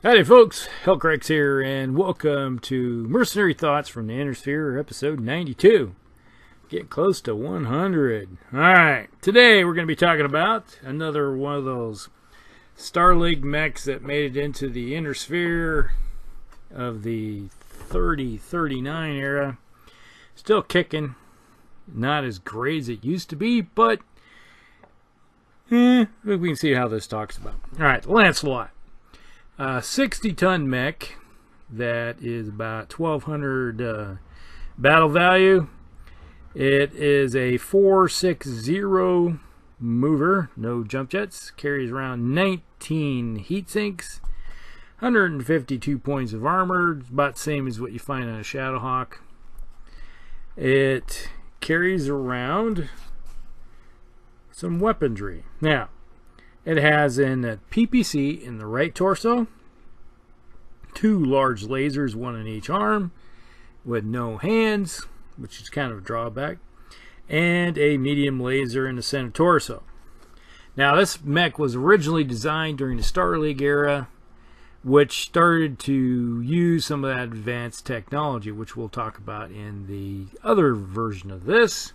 Howdy folks, Hellcracks here, and welcome to Mercenary Thoughts from the Inner Sphere, episode 92. Getting close to 100. Alright, today we're going to be talking about another one of those Star League mechs that made it into the Inner Sphere of the 30-39 era. Still kicking. Not as great as it used to be, but we can see how this talks about. Alright, Lancelot. 60-ton mech that is about 1,200 battle value. It is a 460 mover, no jump jets. Carries around 19 heat sinks, 152 points of armor, about the same as what you find on a Shadowhawk. It carries around some weaponry. Now, it has a PPC in the right torso, 2 large lasers, 1 in each arm, with no hands, which is kind of a drawback, and a medium laser in the center torso. Now, this mech was originally designed during the Star League era, which started to use some of that advanced technology, which we'll talk about in the other version of this.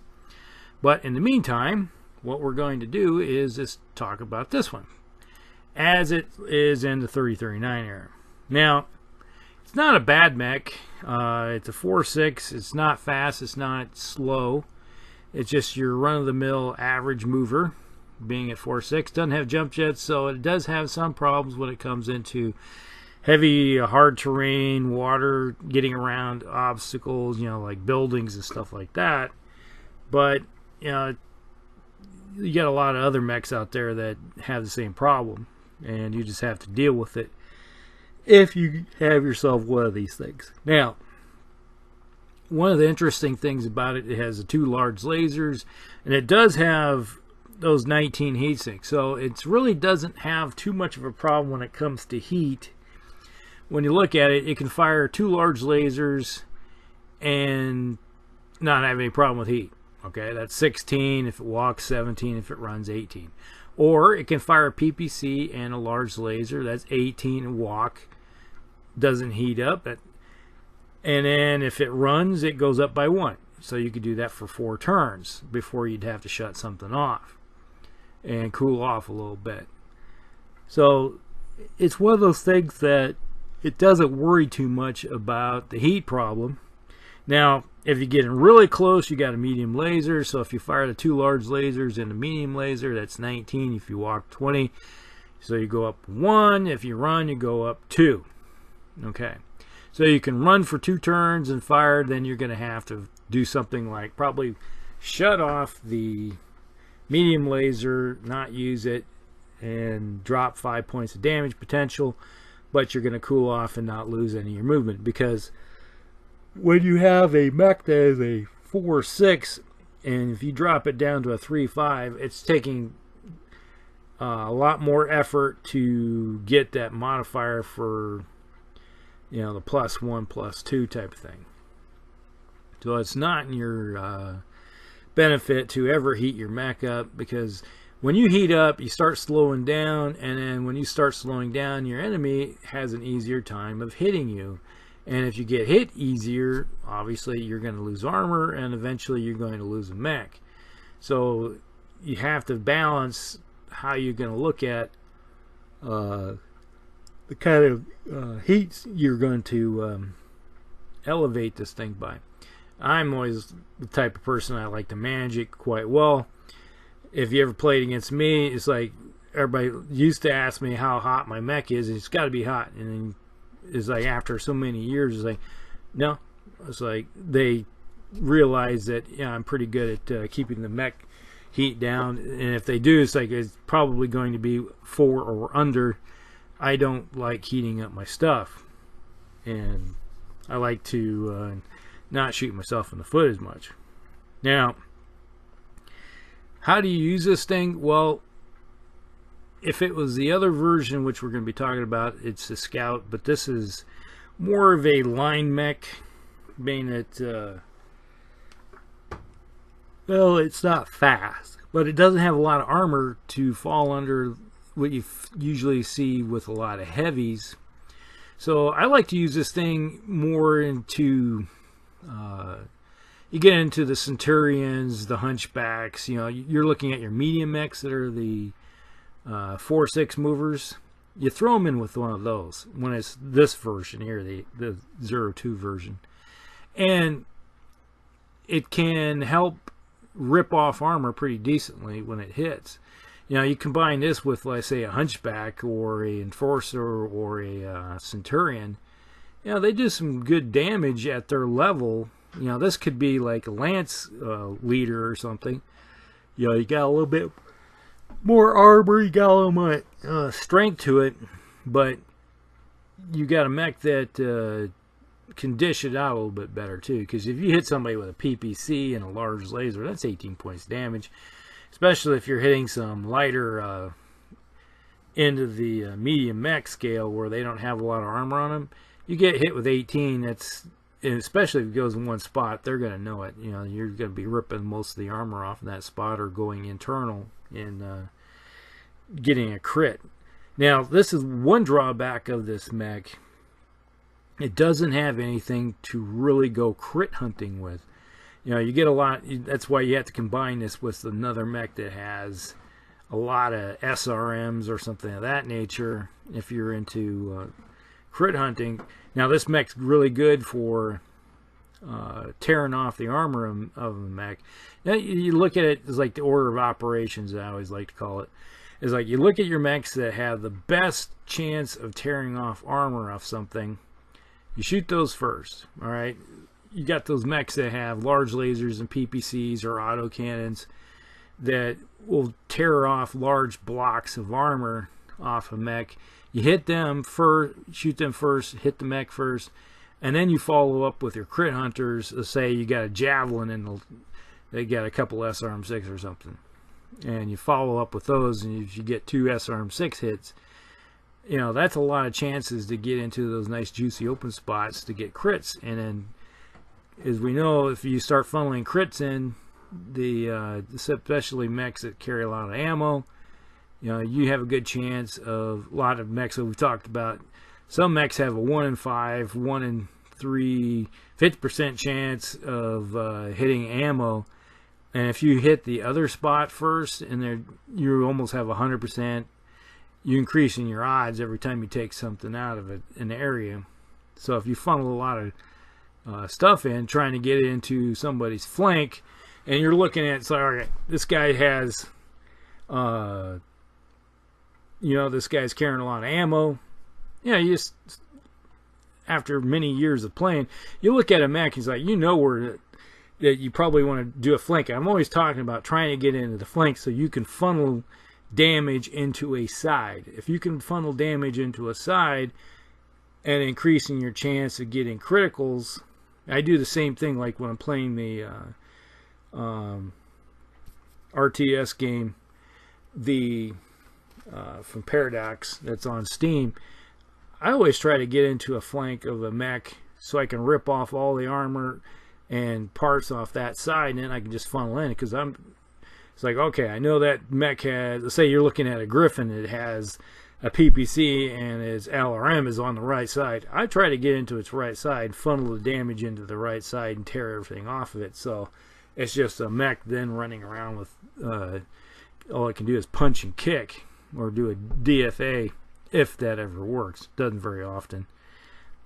But in the meantime, what we're going to do is just talk about this one as it is in the 30-39 era. Now, it's not a bad mech. It's a 4.6. It's not fast. It's not slow. It's just your run-of-the-mill average mover, being at 4.6. Doesn't have jump jets, so it does have some problems when it comes into heavy, hard terrain, water, getting around obstacles, like buildings and stuff like that. But, you got a lot of other mechs out there that have the same problem, and you just have to deal with it if you have yourself one of these things. Now, one of the interesting things about it, it has the 2 large lasers, and it does have those 19 heat sinks, so it really doesn't have too much of a problem when it comes to heat. When you look at it, it can fire 2 large lasers and not have any problem with heat. Okay, that's 16 if it walks, 17 if it runs, 18. Or it can fire a PPC and a large laser. That's 18 and walk. Doesn't heat up. And then if it runs, it goes up by 1. So you could do that for 4 turns before you'd have to shut something off and cool off a little bit. So it's one of those things that it doesn't worry too much about the heat problem. Now, if you get in really close, you got a medium laser. So if you fire the 2 large lasers and a medium laser, that's 19. If you walk, 20. So you go up 1. If you run, you go up 2. Okay. So you can run for 2 turns and fire. Then you're going to have to do something like probably shut off the medium laser, not use it, and drop 5 points of damage potential. But you're going to cool off and not lose any of your movement, because when you have a mech that is a 4.6, and if you drop it down to a 3.5, it's taking a lot more effort to get that modifier for, the +1, +2 type of thing. So it's not in your benefit to ever heat your mech up, because when you heat up, you start slowing down, and then when you start slowing down, your enemy has an easier time of hitting you. And if you get hit easier, obviously you're going to lose armor, and eventually you're going to lose a mech. So you have to balance how you're going to look at the kind of heats you're going to elevate this thing by. I'm always the type of person, I like to manage it quite well. If you ever played against me, it's like everybody used to ask me how hot my mech is. It's got to be hot. And then is like after so many years, it's like, no, it's like they realize that I'm pretty good at keeping the mech heat down, and if they do, it's like it's probably going to be 4 or under. I don't like heating up my stuff, and I like to not shoot myself in the foot as much. Now, how do you use this thing? Well, if it was the other version, which we're going to be talking about, it's the Scout, but this is more of a line mech, being that, well, it's not fast, but it doesn't have a lot of armor to fall under what you usually see with a lot of heavies, So I like to use this thing more into, you get into the Centurions, the Hunchbacks. You know, you're looking at your medium mechs that are the 4/6 movers. You throw them in with one of those when it's this version here, the 02 version. And it can help rip off armor pretty decently when it hits. You know, you combine this with, let's say, a Hunchback or a Enforcer or a Centurion. You know, they do some good damage at their level. You know, this could be like a Lance leader or something. You know, you got a little bit more armor, you got a little more strength to it, but you got a mech that can dish it out a little bit better too. Because if you hit somebody with a PPC and a large laser, that's 18 points damage. Especially if you're hitting some lighter into the medium mech scale where they don't have a lot of armor on them. You get hit with 18, that's, especially if it goes in one spot, they're going to know it. You know, you're going to be ripping most of the armor off in that spot or going internal and getting a crit. Now, this is one drawback of this mech. It doesn't have anything to really go crit hunting with. You know, you get a lot, that's why you have to combine this with another mech that has a lot of SRMs or something of that nature if you're into crit hunting. Now, this mech's really good for tearing off the armor of a mech. Now, you look at it as like the order of operations, I always like to call it. It's like you look at your mechs that have the best chance of tearing off armor off something. You shoot those first, all right? You got those mechs that have large lasers and PPCs or autocannons that will tear off large blocks of armor off a mech. You hit them first, shoot them first, hit the mech first, and then you follow up with your crit hunters. Let's say you got a javelin and they got a couple SRM6 or something, and you follow up with those, and if you get 2 SRM6 hits, you know, that's a lot of chances to get into those nice juicy open spots to get crits. And then, as we know, if you start funneling crits in, especially mechs that carry a lot of ammo, you know, you have a good chance of a lot of mechs that we've talked about. Some mechs have a 1 in 5, 1 in 3, 50% chance of hitting ammo. And if you hit the other spot first, and you almost have 100%, you increasing your odds every time you take something out of an area. So if you funnel a lot of stuff in, trying to get it into somebody's flank, and you're looking at, so, all right, this guy has, you know, this guy's carrying a lot of ammo. Yeah, you just, after many years of playing, you look at a mech, he's like, you know where that you probably want to do a flank. I'm always talking about trying to get into the flank so you can funnel damage into a side. If you can funnel damage into a side and increasing your chance of getting criticals, I do the same thing like when I'm playing the RTS game, from Paradox that's on Steam. I always try to get into a flank of a mech so I can rip off all the armor and parts off that side, and then I can just funnel in, because it's like, okay, I know that mech has, let's say you're looking at a Griffin, it has a PPC and its LRM is on the right side. I try to get into its right side, funnel the damage into the right side, and tear everything off of it. So it's just a mech then running around with, all it can do is punch and kick, or do a DFA, if that ever works. Doesn't very often.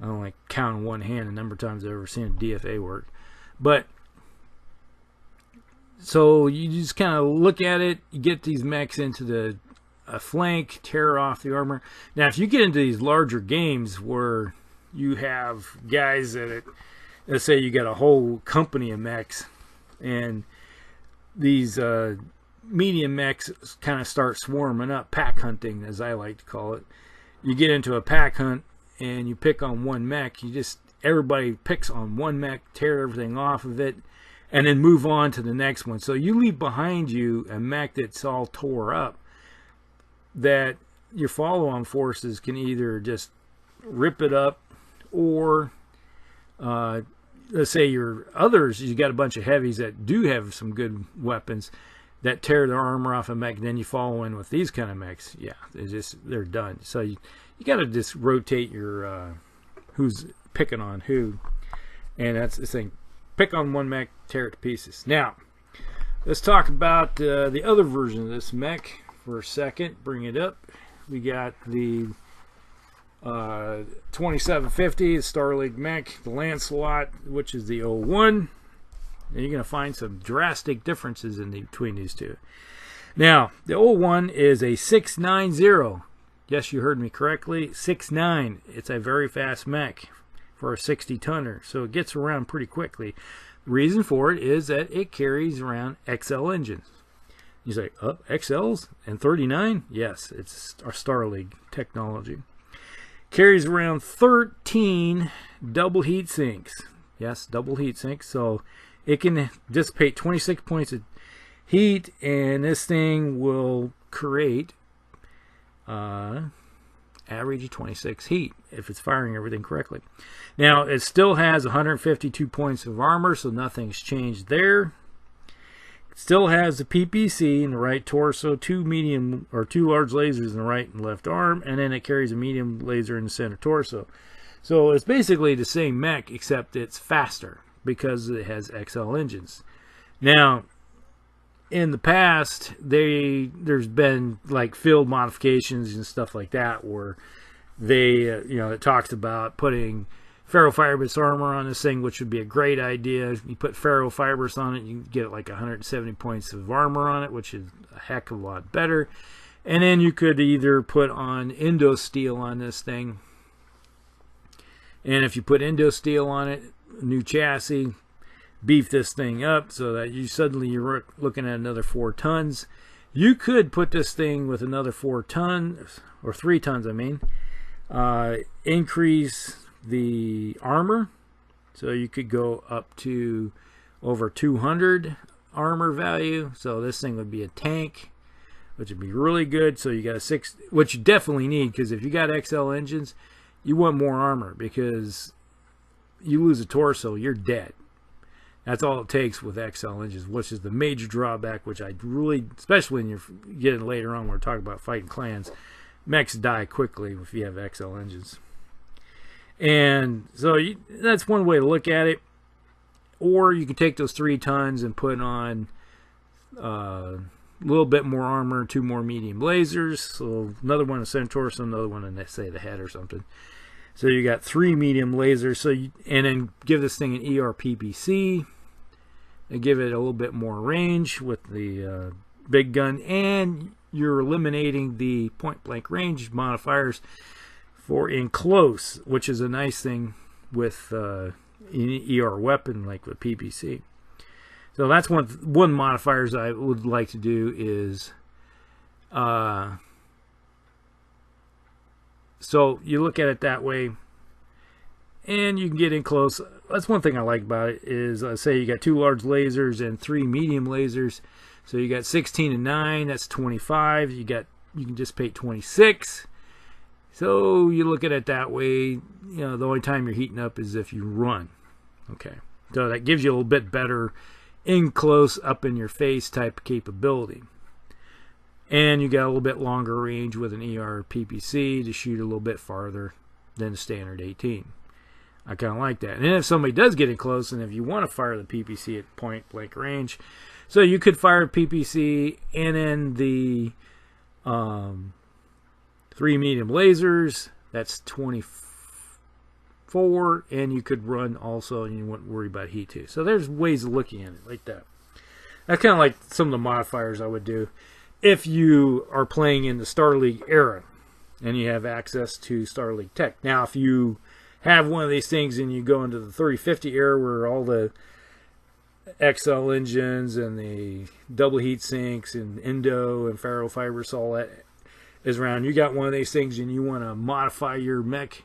I don't like counting one hand the number of times I've ever seen a DFA work. But so you just kind of look at it, you get these mechs into a flank, tear off the armor. Now, if you get into these larger games where you have guys that, let's say you got a whole company of mechs, and these medium mechs kind of start swarming up, pack hunting, as I like to call it. You get into a pack hunt, and you pick on one mech. Everybody picks on one mech, tear everything off of it, and then move on to the next one. So you leave behind you a mech that's all tore up, that your follow-on forces can either just rip it up, or let's say your others, you got a bunch of heavies that do have some good weapons. that tear their armor off a mech, and then you follow in with these kind of mechs, yeah, they're done. So you got to just rotate your who's picking on who, and that's the thing. Pick on one mech, tear it to pieces. Now, let's talk about the other version of this mech for a second. Bring it up. We got the 2750, the Star League mech, the Lancelot, which is the 01. And you're going to find some drastic differences between these two. Now, the 01 is a 690. Yes, you heard me correctly. 6.9. It's a very fast mech for a 60-tonner, so it gets around pretty quickly. The reason for it is that it carries around XL engines. You say, oh, XLs and 39? Yes, it's our Star League technology. Carries around 13 double heat sinks. Yes, double heat sinks. So it can dissipate 26 points of heat, and this thing will create average of 26 heat if it's firing everything correctly. Now, it still has 152 points of armor, so nothing's changed there. It still has the PPC in the right torso, two large lasers in the right and left arm, and then it carries a medium laser in the center torso. So it's basically the same mech, except it's faster because it has XL engines. Now, in the past, there's been like field modifications and stuff like that where they, it talks about putting ferrofibrous armor on this thing, which would be a great idea. You put ferrofibrous on it, you get like 170 points of armor on it, which is a heck of a lot better. And then you could either put on Indo Steel on this thing. And if you put Indo Steel on it, new chassis, beef this thing up so that you're looking at another 4 tons. You could put this thing with another 4 tons, or 3 tons, I mean. Increase the armor, so you could go up to over 200 armor value. So this thing would be a tank, which would be really good. So you got a 6, which you definitely need, because if you got XL engines, you want more armor, because you lose a torso, you're dead. That's all it takes with XL engines, which is the major drawback, which I really, especially when you're getting later on, when we're talking about fighting clans, mechs die quickly if you have XL engines. And so that's one way to look at it. Or you can take those 3 tons and put on a little bit more armor, 2 more medium lasers. So another one in the center torso, another one in, say, the head or something. So you got 3 medium lasers. So and then give this thing an ER-PPC and give it a little bit more range with the big gun, and you're eliminating the point-blank range modifiers for in close, which is a nice thing with an ER weapon like with PPC. So that's one modifiers I would like to do is so you look at it that way, and you can get in close. That's one thing I like about it is, say you got 2 large lasers and 3 medium lasers. So you got 16 and 9, that's 25. You can dissipate 26. So you look at it that way, the only time you're heating up is if you run. Okay. So that gives you a little bit better in close, up in your face type of capability. And you got a little bit longer range with an ER-PPC to shoot a little bit farther than the standard 18. I kind of like that. And then if somebody does get in close, and if you want to fire the PPC at point blank range, so you could fire PPC and then the 3 medium lasers, that's 24, and you could run also, and you wouldn't worry about heat too. So there's ways of looking at it like that. That's kind of like some of the modifiers I would do if you are playing in the Star League era and you have access to Star League tech. Now, if you have one of these things and you go into the 3050 era where all the XL engines and the double heat sinks and Indo and ferrofibrous, all that is around, you got one of these things and you want to modify your mech,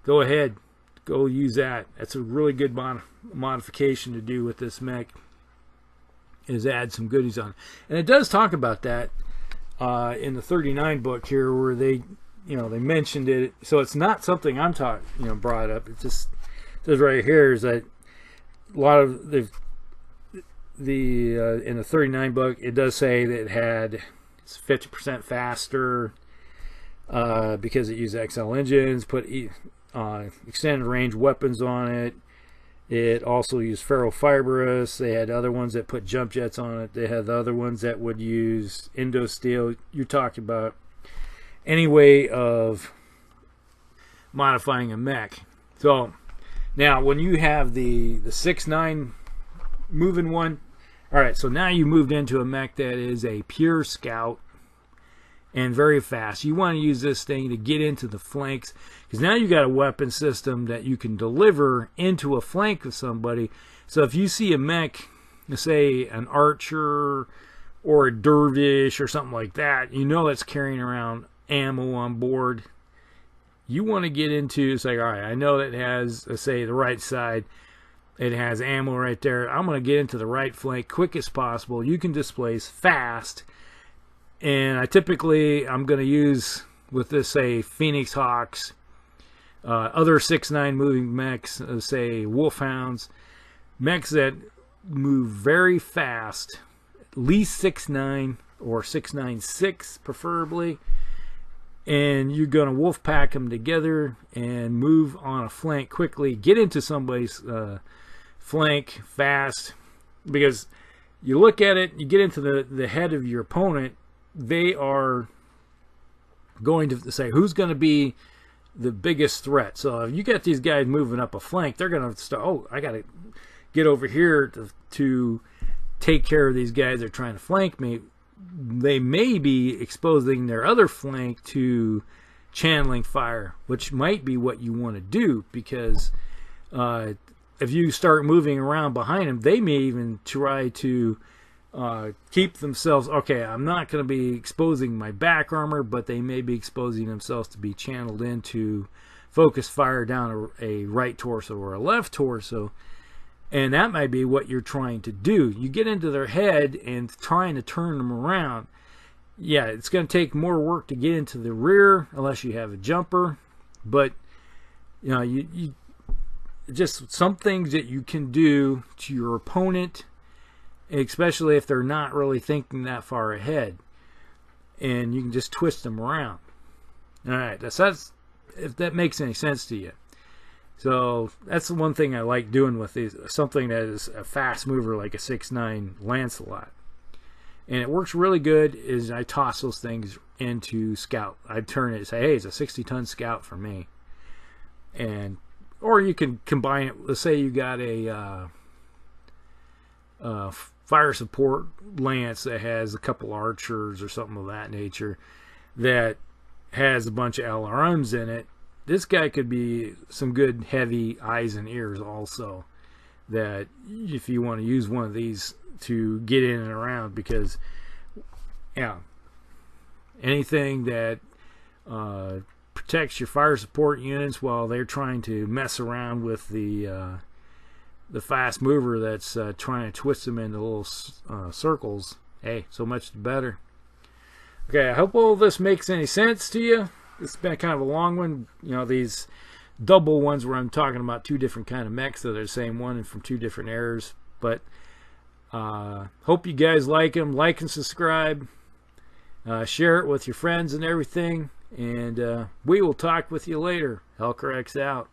go ahead, go use that. That's a really good modification to do with this mech, is add some goodies on. And it does talk about that in the 39 book here, where they mentioned it. So it's not something I'm brought up. It just says right here is that a lot of in the 39 book, it does say that it's 50% faster because it used XL engines, put extended range weapons on it. It also used ferrofibrous. They had other ones that put jump jets on it. They had the other ones that would use Indo-Steel. You're talking about any way of modifying a mech. So now when you have the 6.9 moving one, all right, so now you moved into a mech that is a pure scout and very fast. You want to use this thing to get into the flanks, because now you got a weapon system that you can deliver into a flank of somebody. So if you see a mech, say an archer or a dervish or something like that, you know it's carrying around ammo on board. You want to get into, it's like, all right, I know that it has, let's say, the right side, it has ammo right there. I'm going to get into the right flank quick as possible. You can displace fast. And I'm going to use, with this, say, Phoenix Hawks, other 6.9 moving mechs, say Wolfhounds, mechs that move very fast, at least 6.9 or 6.96 preferably, and you're going to wolf pack them together and move on a flank quickly, get into somebody's flank fast, because you look at it, you get into the head of your opponent, they are going to say who's going to be the biggest threat. So if you get these guys moving up a flank, they're going to start, oh, I got to get over here to take care of these guys that are trying to flank me. They may be exposing their other flank to channeling fire, which might be what you want to do, because if you start moving around behind them, they may even try to keep themselves, okay, I'm not going to be exposing my back armor, but they may be exposing themselves to be channeled into focus fire down a right torso or a left torso, and that might be what you're trying to do. You get into their head and trying to turn them around. Yeah, it's going to take more work to get into the rear unless you have a jumper, but you know, you just some things that you can do to your opponent, especially if they're not really thinking that far ahead, and you can just twist them around. All right, that's if that makes any sense to you. So that's the one thing I like doing with these, something that is a fast mover like a 6.9 Lancelot, and it works really good. Is I toss those things into scout. I turn it and say, hey, it's a 60-ton scout for me, and or you can combine it. Let's say you got a fire support lance that has a couple archers or something of that nature that has a bunch of LRMs in it. This guy could be some good heavy eyes and ears also, that if you want to use one of these to get in and around, because yeah, anything that protects your fire support units while they're trying to mess around with the fast mover that's trying to twist them into little circles, hey, so much the better. Okay, I hope all this makes any sense to you. It's been kind of a long one. You know, these double ones where I'm talking about two different kind of mechs that are the same one and from two different eras. But hope you guys like them. Like and subscribe. Share it with your friends and everything. And we will talk with you later. Helker X out.